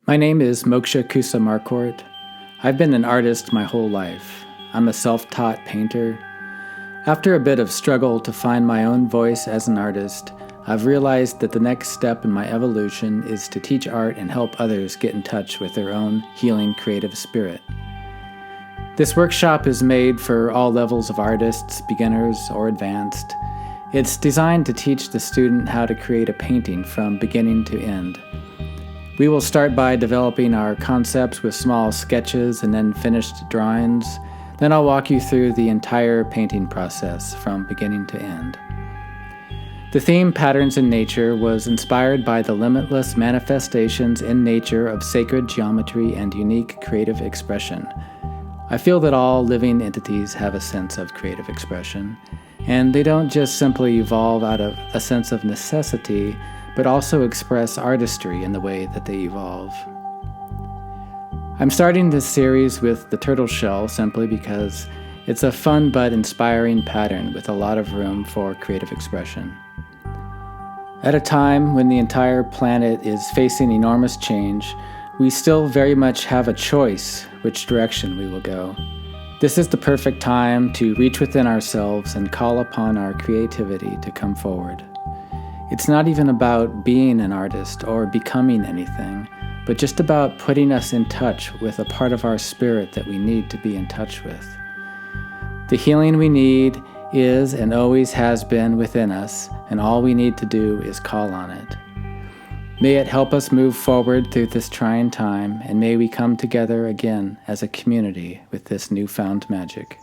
My name is Moksha Marquardt. I've been an artist my whole life. I'm a self-taught painter. After a bit of struggle to find my own voice as an artist, I've realized that the next step in my evolution is to teach art and help others get in touch with their own healing creative spirit. This workshop is made for all levels of artists, beginners or advanced. It's designed to teach the student how to create a painting from beginning to end. We will start by developing our concepts with small sketches and then finished drawings. Then I'll walk you through the entire painting process from beginning to end. The theme, Patterns in Nature, was inspired by the limitless manifestations in nature of sacred geometry and unique creative expression. I feel that all living entities have a sense of creative expression, and they don't just simply evolve out of a sense of necessity, but also express artistry in the way that they evolve. I'm starting this series with the turtle shell simply because it's a fun but inspiring pattern with a lot of room for creative expression. At a time when the entire planet is facing enormous change, we still very much have a choice which direction we will go. This is the perfect time to reach within ourselves and call upon our creativity to come forward. It's not even about being an artist or becoming anything, but just about putting us in touch with a part of our spirit that we need to be in touch with. The healing we need is and always has been within us, and all we need to do is call on it. May it help us move forward through this trying time, and may we come together again as a community with this newfound magic.